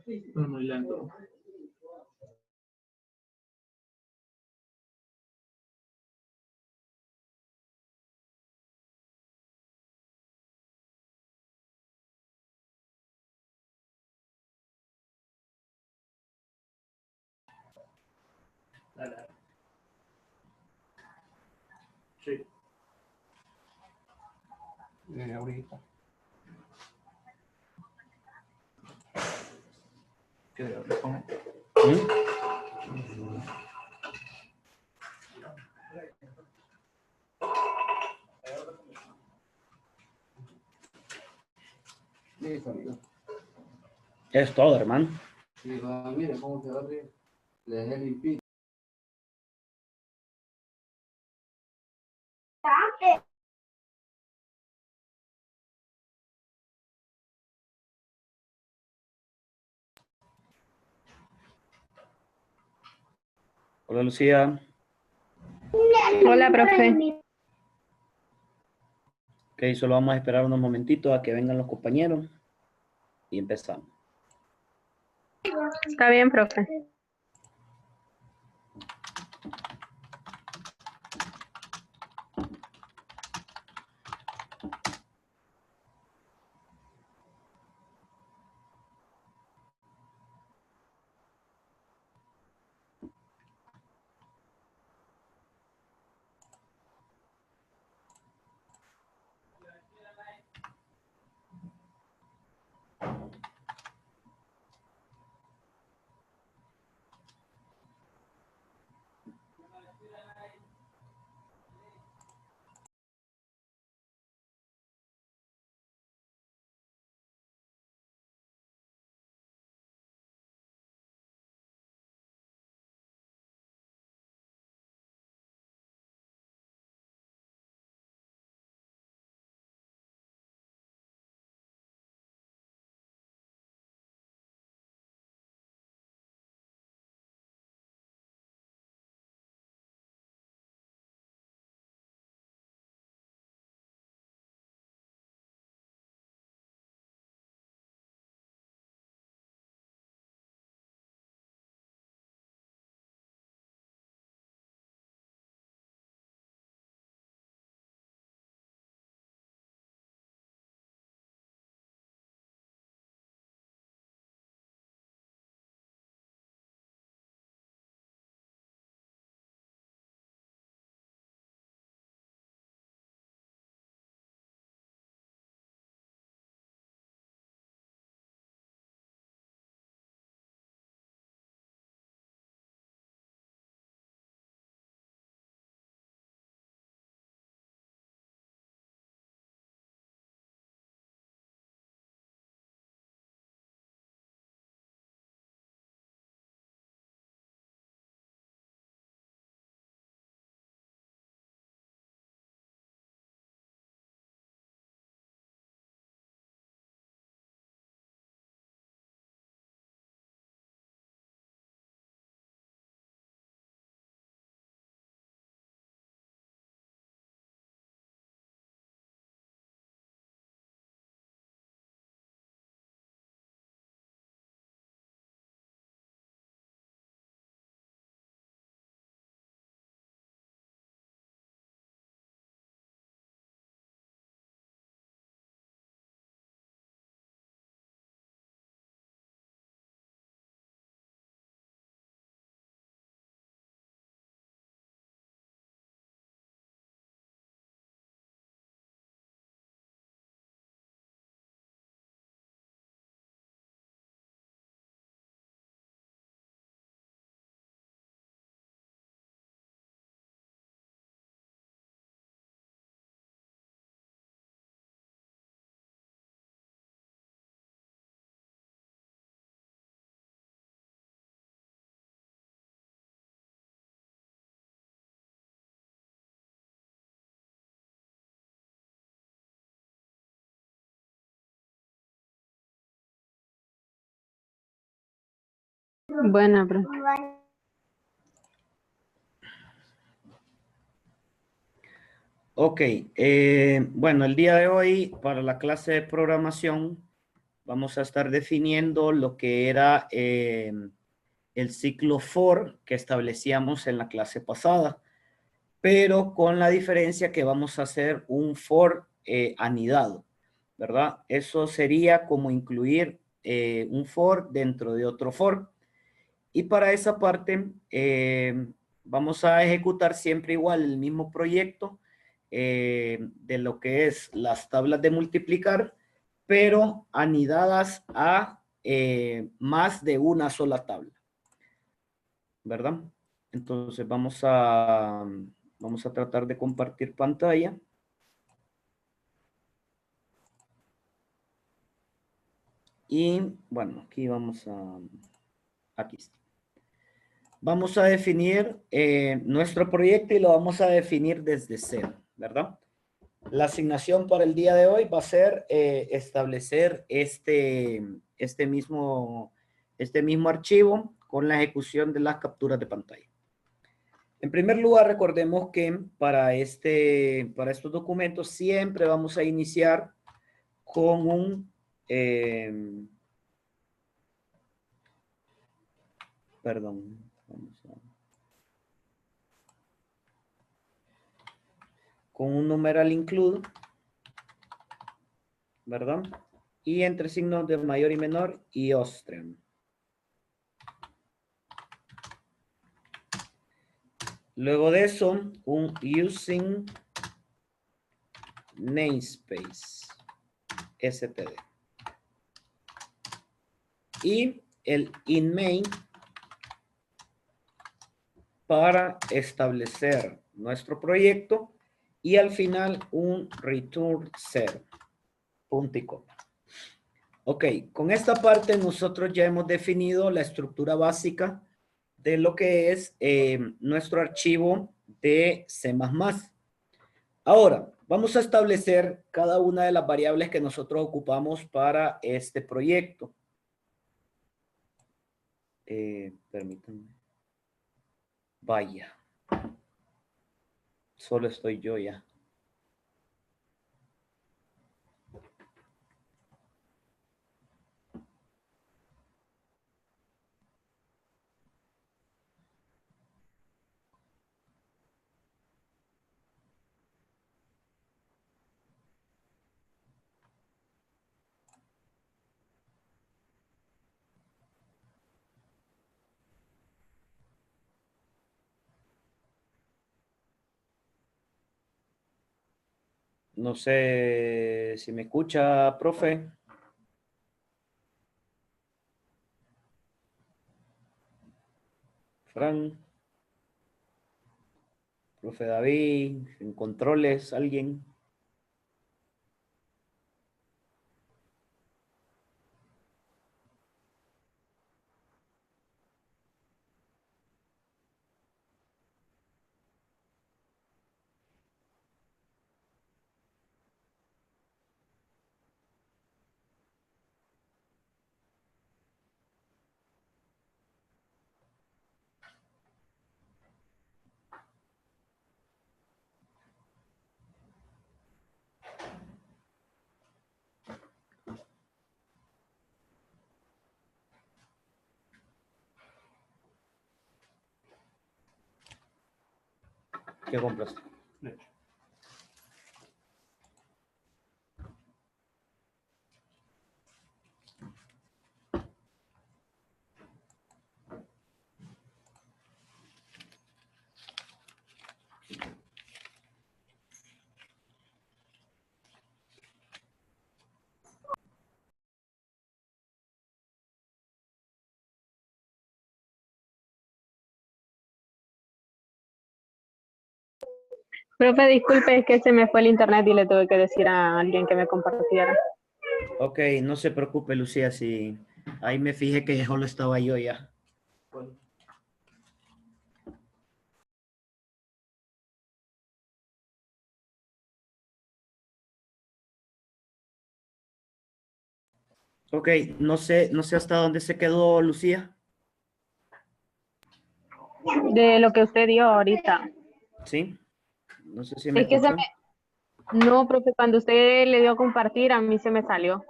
Muy lento. Sí. Ahorita. Listo, amigo. Es todo, hermano. Sí, mire cómo quedó arriba. Le dejé limpio. Hola, Lucía. Hola, profe. Ok, solo vamos a esperar unos momentitos a que vengan los compañeros y empezamos. Está bien, profe. Buena, profe. Ok, bueno, el día de hoy para la clase de programación vamos a estar definiendo lo que era el ciclo for que establecíamos en la clase pasada, pero con la diferencia que vamos a hacer un for anidado, ¿verdad? Eso sería como incluir un for dentro de otro for. Y para esa parte vamos a ejecutar siempre igual el mismo proyecto de lo que es las tablas de multiplicar, pero anidadas a más de una sola tabla, ¿verdad? Entonces vamos a tratar de compartir pantalla. Y bueno, aquí aquí está. Vamos a definir nuestro proyecto y lo vamos a definir desde cero, ¿verdad? La asignación para el día de hoy va a ser establecer este mismo archivo con la ejecución de las capturas de pantalla. En primer lugar, recordemos que para estos documentos siempre vamos a iniciar con un con un numeral include, ¿verdad? Y entre signos de mayor y menor y Austrian. Luego de eso, un using namespace std. Y el in main para establecer nuestro proyecto y al final un return 0. Punto y coma. Ok, con esta parte nosotros ya hemos definido la estructura básica de lo que es nuestro archivo de C++. Ahora, vamos a establecer cada una de las variables que nosotros ocupamos para este proyecto. Permítanme. Vaya. Solo estoy yo ya. No sé si me escucha, profe. Fran. Profe David, en controles, alguien. ¿Qué compraste? Leche. Profe, disculpe, es que se me fue el internet y le tuve que decir a alguien que me compartiera. Ok, no se preocupe, Lucía, si ahí me fijé que solo estaba yo ya. ¿Cuál? Ok, no sé hasta dónde se quedó Lucía. De lo que usted dio ahorita. ¿Sí? No sé si me Es que escuchó. no, profe, cuando usted le dio a compartir, a mí se me salió.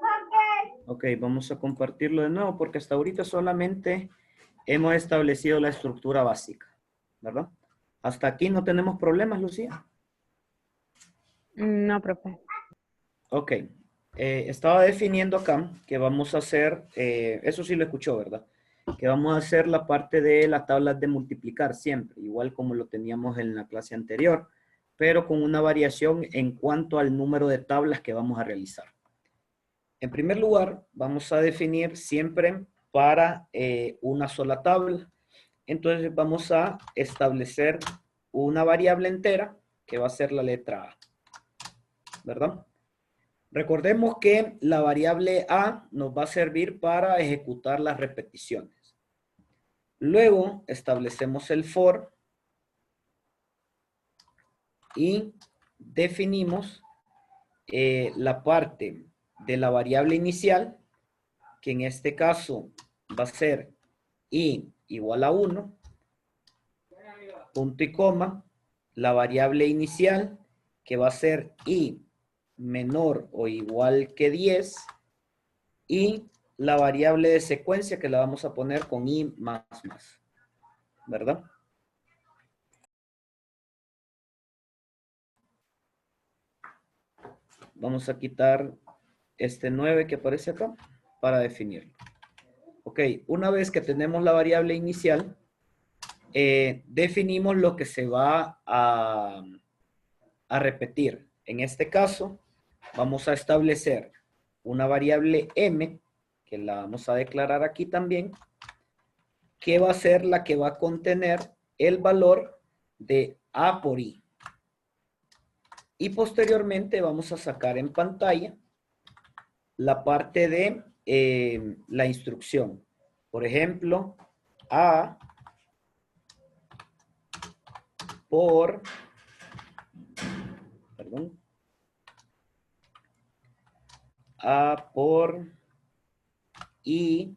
Ok, vamos a compartirlo de nuevo porque hasta ahorita solamente hemos establecido la estructura básica, ¿verdad? Hasta aquí no tenemos problemas, Lucía. No, profe. Ok, estaba definiendo acá que vamos a hacer, eso sí lo escuchó, ¿verdad? Que vamos a hacer la parte de las tablas de multiplicar siempre, igual como lo teníamos en la clase anterior, pero con una variación en cuanto al número de tablas que vamos a realizar. En primer lugar, vamos a definir siempre para una sola tabla. Entonces vamos a establecer una variable entera que va a ser la letra A, ¿verdad? Recordemos que la variable A nos va a servir para ejecutar las repeticiones. Luego establecemos el for y definimos la parte de la variable inicial, que en este caso va a ser i igual a 1, punto y coma, la variable inicial, que va a ser i menor o igual que 10, y la variable de secuencia que la vamos a poner con i más, ¿verdad? Vamos a quitar este 9 que aparece acá para definirlo. Ok, una vez que tenemos la variable inicial, definimos lo que se va a repetir. En este caso, vamos a establecer una variable m, que la vamos a declarar aquí también, que va a ser la que va a contener el valor de a por i. Y posteriormente vamos a sacar en pantalla la parte de la instrucción. Por ejemplo, a por, perdón, a por i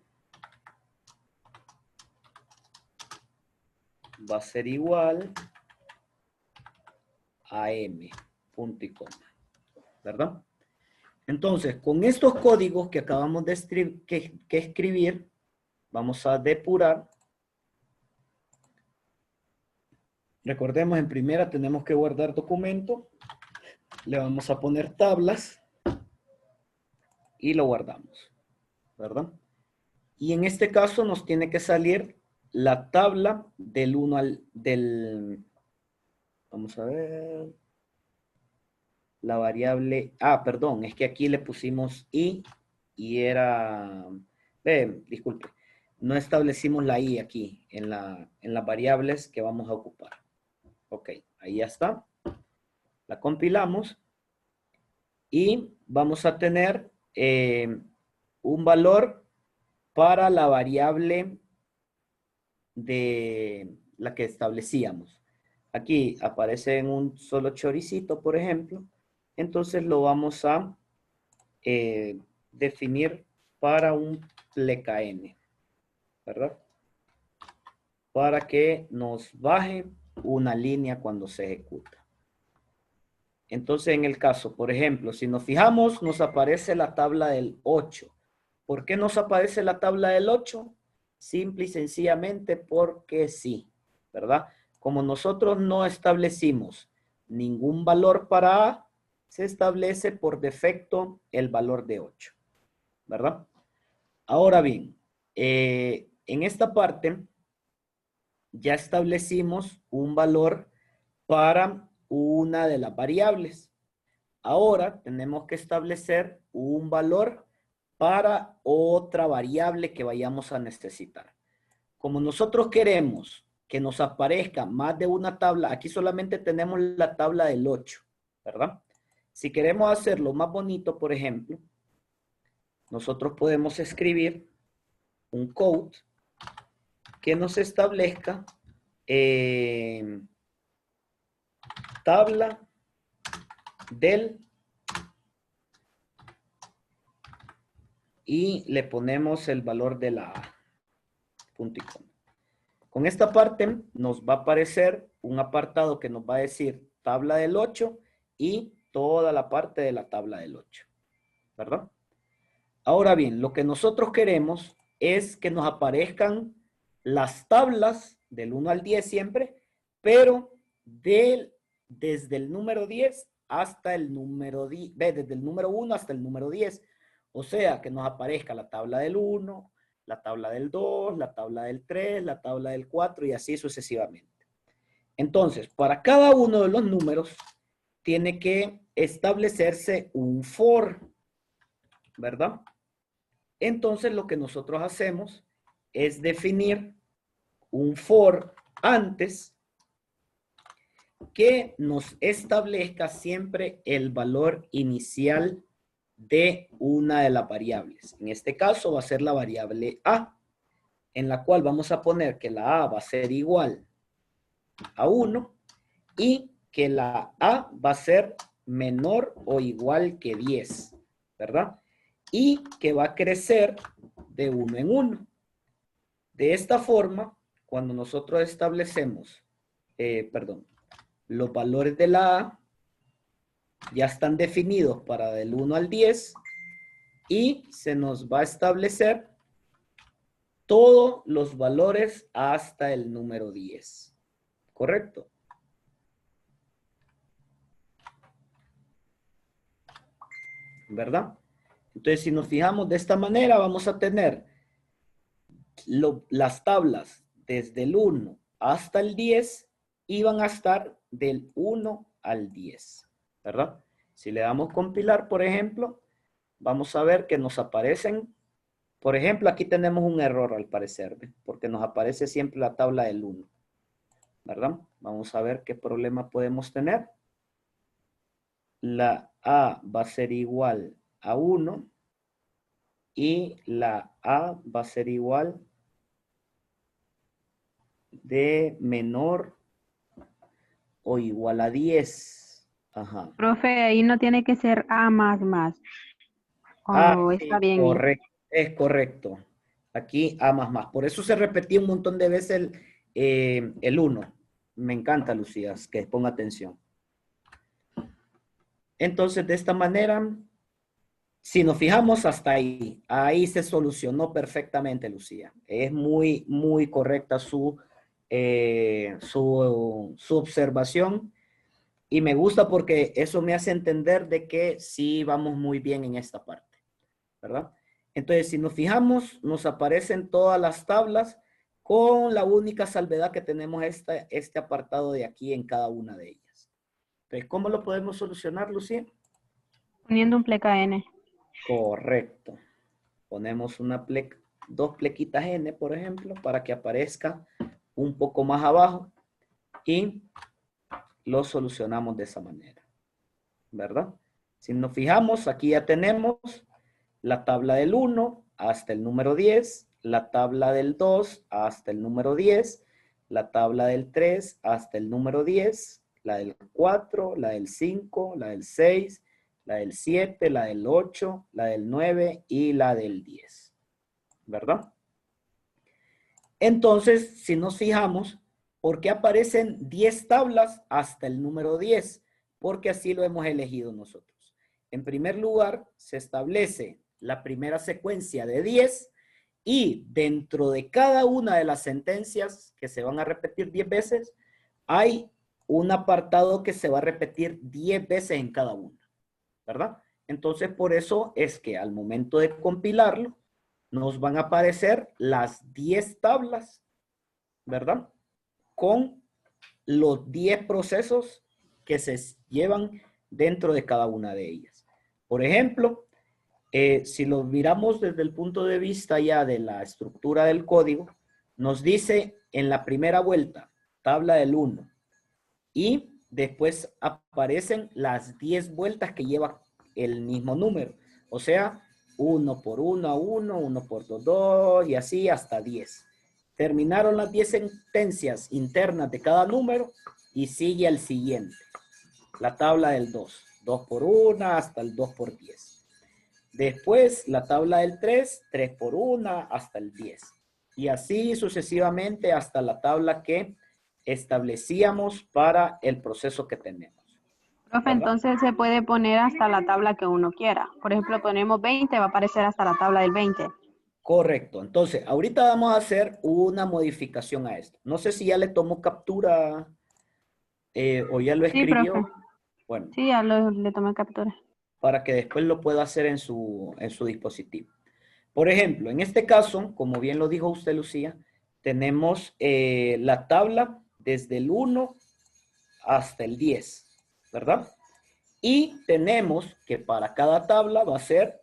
va a ser igual a m, punto y coma, ¿verdad? Entonces, con estos códigos que acabamos de escribir, vamos a depurar. Recordemos, en primera tenemos que guardar documento. Le vamos a poner tablas y lo guardamos, ¿verdad? Y en este caso nos tiene que salir la tabla del 1 al, vamos a ver, la variable, perdón, es que aquí le pusimos i y era, disculpe, no establecimos la i aquí en las variables que vamos a ocupar. Ok, ahí ya está. La compilamos y vamos a tener un valor para la variable de la que establecíamos. Aquí aparece en un solo choricito, por ejemplo. Entonces lo vamos a definir para un pleca n, ¿verdad? Para que nos baje una línea cuando se ejecuta. Entonces, en el caso, por ejemplo, si nos fijamos, nos aparece la tabla del 8. ¿Por qué nos aparece la tabla del 8? Simple y sencillamente porque sí, ¿verdad? Como nosotros no establecimos ningún valor para A, se establece por defecto el valor de 8, ¿verdad? Ahora bien, en esta parte ya establecimos un valor para una de las variables. Ahora tenemos que establecer un valor para otra variable que vayamos a necesitar. Como nosotros queremos que nos aparezca más de una tabla, aquí solamente tenemos la tabla del 8, ¿verdad? Si queremos hacerlo más bonito, por ejemplo, nosotros podemos escribir un code que nos establezca tabla del y le ponemos el valor de la A. Punto y coma. Con esta parte nos va a aparecer un apartado que nos va a decir tabla del 8 y toda la parte de la tabla del 8, ¿verdad? Ahora bien, lo que nosotros queremos es que nos aparezcan las tablas del 1 al 10 siempre, pero desde el número 10 hasta el número 10, desde el número 1 hasta el número 10. O sea, que nos aparezca la tabla del 1, la tabla del 2, la tabla del 3, la tabla del 4 y así sucesivamente. Entonces, para cada uno de los números tiene que establecerse un for, ¿verdad? Entonces, lo que nosotros hacemos es definir un for antes que nos establezca siempre el valor inicial de una de las variables. En este caso va a ser la variable a, en la cual vamos a poner que la a va a ser igual a 1 y que la a va a ser menor o igual que 10, ¿verdad? Y que va a crecer de 1 en 1. De esta forma, cuando nosotros establecemos, los valores de la a ya están definidos para del 1 al 10 y se nos va a establecer todos los valores hasta el número 10. ¿Correcto? ¿Verdad? Entonces, si nos fijamos de esta manera, vamos a tener las tablas desde el 1 hasta el 10 y van a estar del 1 al 10, ¿verdad? Si le damos compilar, por ejemplo, vamos a ver que nos aparecen, por ejemplo, aquí tenemos un error al parecer, ¿ve? Porque nos aparece siempre la tabla del 1, ¿verdad? Vamos a ver qué problema podemos tener. La A va a ser igual a 1 y la A va a ser igual de menor o igual a 10. Ajá. Profe, ahí no tiene que ser A más. Ah, Oh, sí, está bien. correcto, es correcto. Aquí A más. Por eso se repetía un montón de veces el 1. Me encanta, Lucía, que ponga atención. Entonces, de esta manera, si nos fijamos hasta ahí se solucionó perfectamente, Lucía. Es muy, muy correcta su observación y me gusta porque eso me hace entender de que sí vamos muy bien en esta parte, ¿verdad? Entonces, si nos fijamos, nos aparecen todas las tablas con la única salvedad que tenemos este apartado de aquí en cada una de ellas. Entonces, ¿cómo lo podemos solucionar, Lucía? Poniendo un pleca N. Correcto. Ponemos dos plequitas N, por ejemplo, para que aparezca un poco más abajo y lo solucionamos de esa manera, ¿verdad? Si nos fijamos, aquí ya tenemos la tabla del 1 hasta el número 10, la tabla del 2 hasta el número 10, la tabla del 3 hasta el número 10, la del 4, la del 5, la del 6, la del 7, la del 8, la del 9 y la del 10, ¿verdad? Entonces, si nos fijamos, ¿por qué aparecen 10 tablas hasta el número 10? Porque así lo hemos elegido nosotros. En primer lugar, se establece la primera secuencia de 10 y dentro de cada una de las sentencias que se van a repetir 10 veces, hay un apartado que se va a repetir 10 veces en cada una, ¿verdad? Entonces, por eso es que al momento de compilarlo, nos van a aparecer las 10 tablas, ¿verdad? Con los 10 procesos que se llevan dentro de cada una de ellas. Por ejemplo, si lo miramos desde el punto de vista ya de la estructura del código, nos dice en la primera vuelta, tabla del 1, y después aparecen las 10 vueltas que lleva el mismo número. O sea, 1 por 1 a 1, 1 por 2, 2 y así hasta 10. Terminaron las 10 sentencias internas de cada número y sigue el siguiente. La tabla del 2. 2 por 1 hasta el 2 por 10. Después la tabla del 3. 3 por 1 hasta el 10. Y así sucesivamente hasta la tabla que establecíamos para el proceso que tenemos. Profe, ¿verdad? entonces se puede poner hasta la tabla que uno quiera. Por ejemplo, ponemos 20, va a aparecer hasta la tabla del 20. Correcto. Entonces, ahorita vamos a hacer una modificación a esto. No sé si ya le tomó captura o ya lo Sí, profe. escribió. Bueno, Sí, le tomé captura. para que después lo pueda hacer en su dispositivo. Por ejemplo, en este caso, como bien lo dijo usted, Lucía, tenemos la tabla desde el 1 hasta el 10, ¿verdad? Y tenemos que para cada tabla va a ser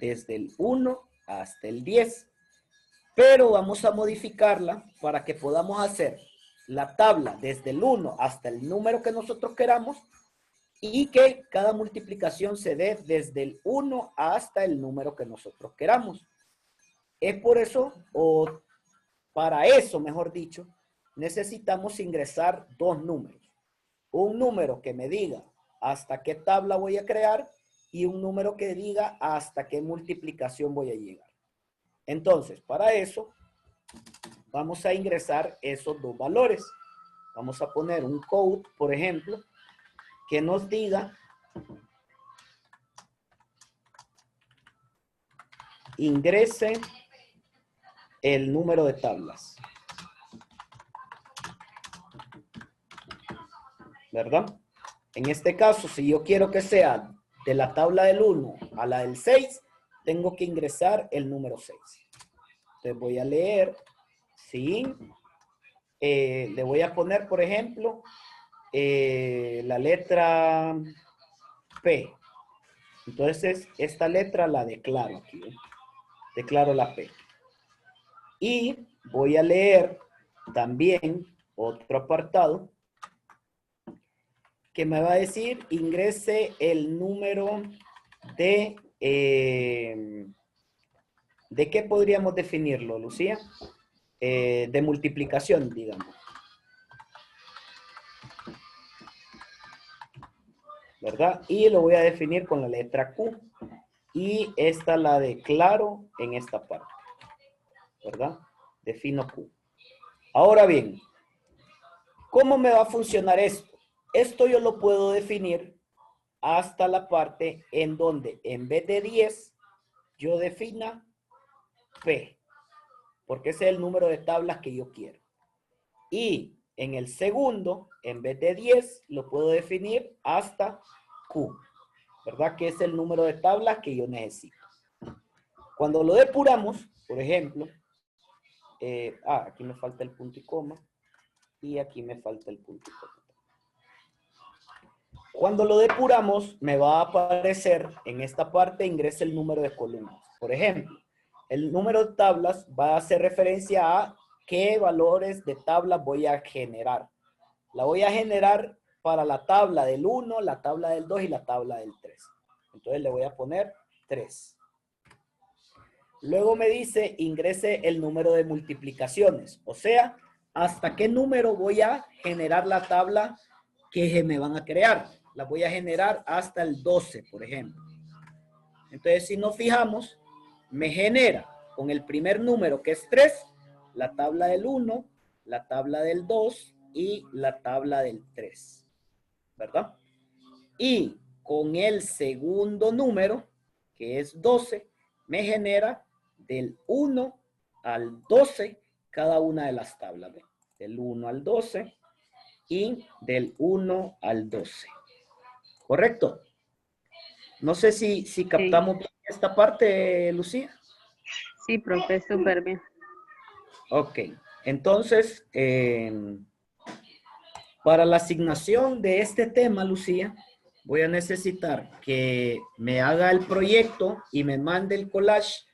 desde el 1 hasta el 10. Pero vamos a modificarla para que podamos hacer la tabla desde el 1 hasta el número que nosotros queramos y que cada multiplicación se dé desde el 1 hasta el número que nosotros queramos. Es por eso, o para eso, mejor dicho, necesitamos ingresar dos números. Un número que me diga hasta qué tabla voy a crear y un número que diga hasta qué multiplicación voy a llegar. Entonces, para eso, vamos a ingresar esos dos valores. Vamos a poner un code, por ejemplo, que nos diga ingrese el número de tablas, ¿verdad? En este caso, si yo quiero que sea de la tabla del 1 a la del 6, tengo que ingresar el número 6. Entonces voy a leer, sí, le voy a poner, por ejemplo, la letra P. Entonces, esta letra la declaro aquí, ¿eh? Declaro la P. Y voy a leer también otro apartado que me va a decir ingrese el número ¿de qué podríamos definirlo, Lucía? De multiplicación, digamos. ¿Verdad? Y lo voy a definir con la letra Q. Y esta la declaro en esta parte. ¿Verdad? Defino Q. Ahora bien, ¿cómo me va a funcionar esto? Esto yo lo puedo definir hasta la parte en donde en vez de 10 yo defina P, porque ese es el número de tablas que yo quiero. Y en el segundo, en vez de 10, lo puedo definir hasta Q, ¿verdad? Que es el número de tablas que yo necesito. Cuando lo depuramos, por ejemplo, aquí me falta el punto y coma, y aquí me falta el punto y coma. Cuando lo depuramos, me va a aparecer en esta parte, ingresa el número de columnas. Por ejemplo, el número de tablas va a hacer referencia a qué valores de tabla voy a generar. La voy a generar para la tabla del 1, la tabla del 2 y la tabla del 3. Entonces le voy a poner 3. Luego me dice ingrese el número de multiplicaciones. O sea, hasta qué número voy a generar la tabla que me van a crear. La voy a generar hasta el 12, por ejemplo. Entonces, si nos fijamos, me genera con el primer número, que es 3, la tabla del 1, la tabla del 2 y la tabla del 3, ¿verdad? Y con el segundo número, que es 12, me genera del 1 al 12 cada una de las tablas, ¿ve? Del 1 al 12 y del 1 al 12. ¿Correcto? No sé si captamos bien esta parte, Lucía. Sí, profe, súper bien. Ok, entonces, para la asignación de este tema, Lucía, voy a necesitar que me haga el proyecto y me mande el collage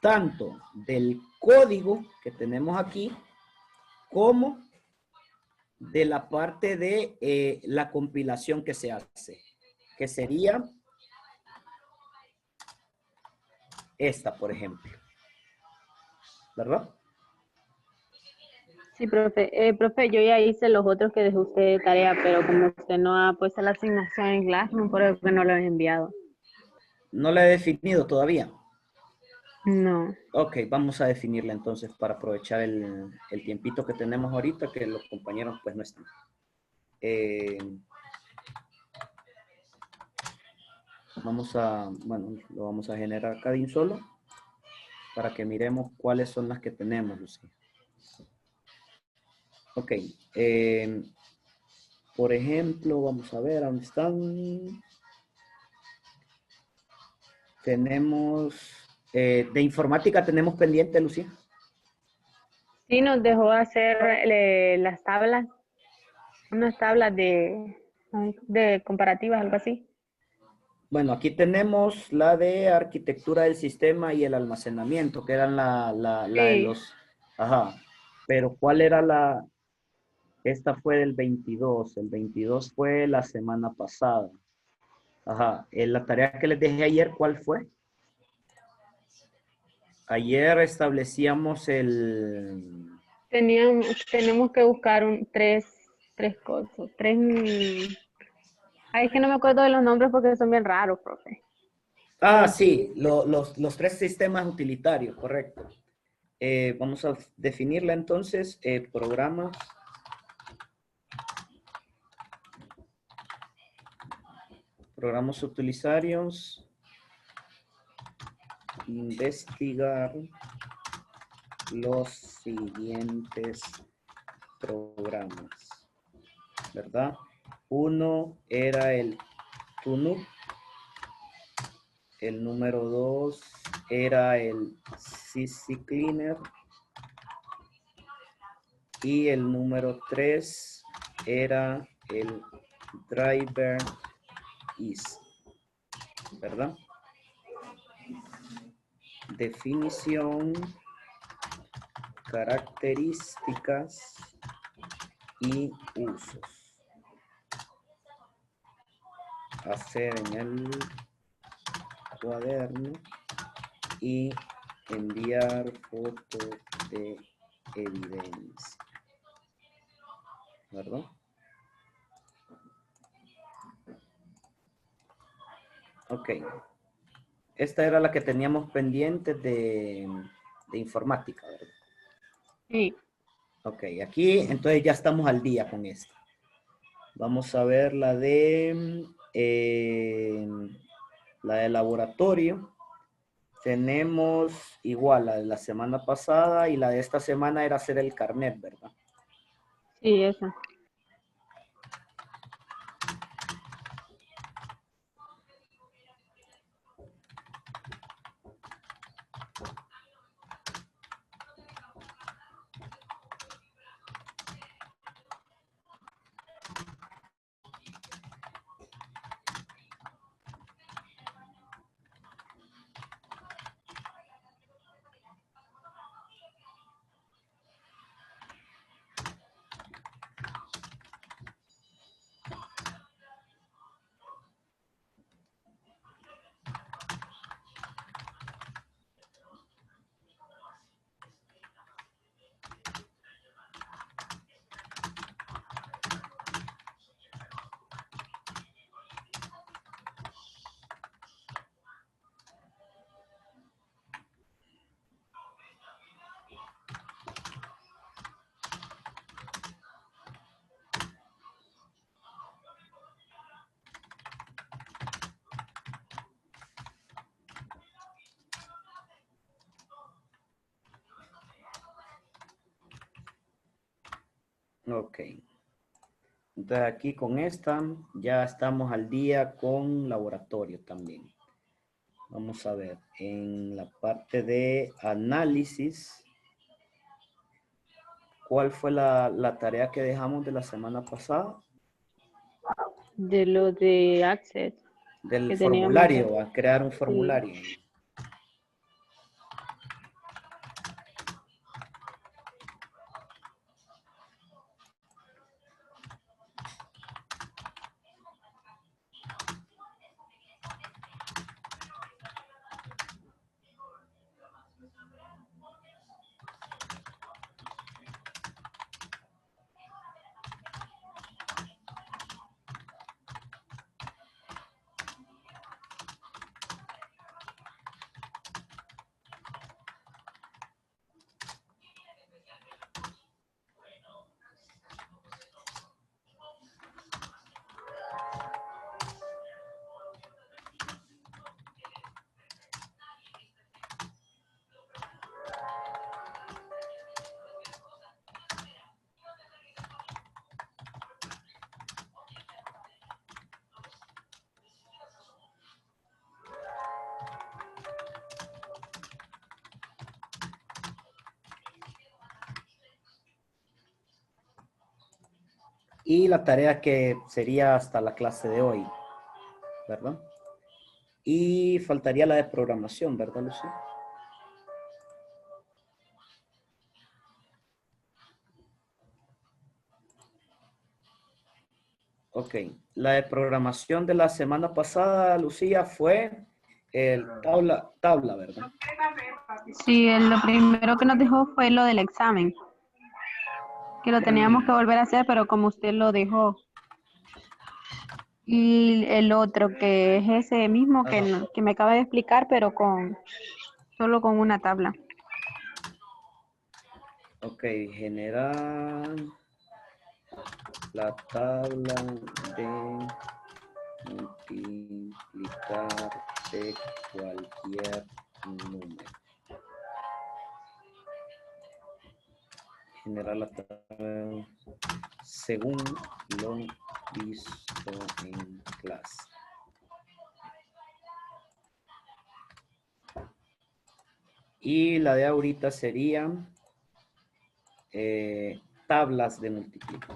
tanto del código que tenemos aquí como de la parte de la compilación que se hace, que sería esta, por ejemplo. ¿Verdad? Sí, profe. Profe, yo ya hice los otros que dejó usted de tarea, pero como usted no ha puesto la asignación en Classroom, por eso que no lo he enviado. No la he definido todavía. No. Ok, vamos a definirla entonces para aprovechar el tiempito que tenemos ahorita, que los compañeros pues no están. Bueno, lo vamos a generar acá de un solo para que miremos cuáles son las que tenemos, Lucía. Ok. Por ejemplo, vamos a ver dónde están. Tenemos, de informática tenemos pendiente, Lucía. Sí, nos dejó hacer las tablas, unas tablas de comparativas, algo así. Bueno, aquí tenemos la de arquitectura del sistema y el almacenamiento, que eran la de Sí, los... Ajá. Pero ¿cuál era la...? Esta fue del 22. El 22 fue la semana pasada. Ajá. La tarea que les dejé ayer, ¿cuál fue? Ayer establecíamos tenemos que buscar tres cosas, ay, es que no me acuerdo de los nombres porque son bien raros, profe. Ah, Pero sí, sí, los tres sistemas utilitarios, correcto. Vamos a definirla entonces, programas utilitarios, investigar los siguientes programas, ¿verdad? Uno era el TUNUP, el número 2 era el CC Cleaner y el número 3 era el Driver Is, ¿verdad? Definición, características y usos. Hacer en el cuaderno y enviar fotos de evidencia, ¿verdad? Ok. Esta era la que teníamos pendiente de informática, ¿verdad? sí. Ok, aquí entonces ya estamos al día con esto. Vamos a ver la de laboratorio. Tenemos igual la de la semana pasada y la de esta semana era hacer el carnet, ¿verdad? Sí, eso. Ok. Entonces aquí con esta ya estamos al día con laboratorio también. Vamos a ver, en la parte de análisis, ¿cuál fue la tarea que dejamos de la semana pasada? De lo de Access Del que teníamos que formulario, a crear un sí. formulario. Y la tarea que sería hasta la clase de hoy, ¿verdad? Y faltaría la de programación, ¿verdad, Lucía? Ok, la de programación de la semana pasada, Lucía, fue el tabla, ¿verdad? Sí, lo primero que nos dejó fue lo del examen, que lo teníamos que volver a hacer, pero como usted lo dejó. Y el otro, que es ese mismo que, Ajá. que me acaba de explicar, pero solo con una tabla. Ok, generar la tabla de multiplicar de cualquier número. Generar la tabla según lo visto en clase. Y la de ahorita sería tablas de multiplicar.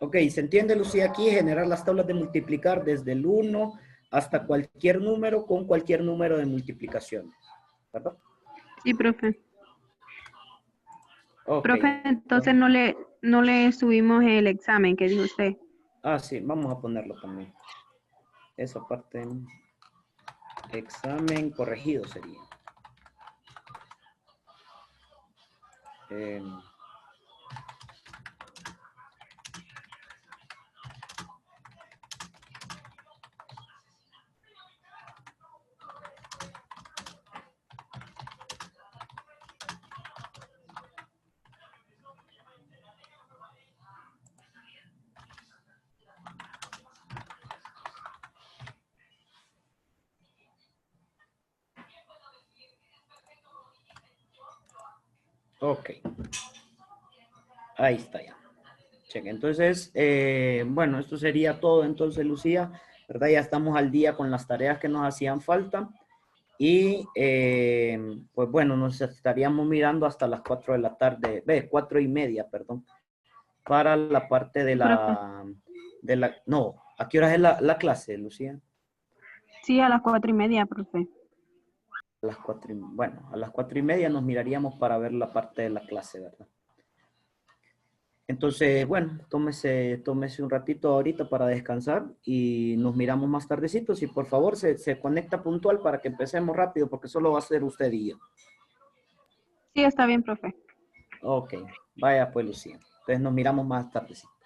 Ok, ¿se entiende, Lucía? Aquí generar las tablas de multiplicar desde el 1 hasta cualquier número con cualquier número de multiplicaciones, ¿verdad? Sí, profe. Ok. Profe, entonces no le subimos el examen que dijo usted. Ah, sí, vamos a ponerlo también. Esa parte, examen corregido sería. Ok. Ahí está ya. Cheque. Entonces, bueno, esto sería todo entonces, Lucía, ¿verdad? Ya estamos al día con las tareas que nos hacían falta. Y pues bueno, nos estaríamos mirando hasta las 4 de la tarde, 4:30, perdón, para la parte Sí, profe. no, ¿a qué hora es la clase, Lucía? Sí, a las 4:30, profe. A las 4, bueno, a las 4:30 nos miraríamos para ver la parte de la clase, ¿verdad? Entonces, bueno, tómese un ratito ahorita para descansar y nos miramos más tardecito. Si por favor se conecta puntual para que empecemos rápido, porque solo va a ser usted y yo. Sí, está bien, profe. Ok, vaya pues, Lucía. Entonces nos miramos más tardecito.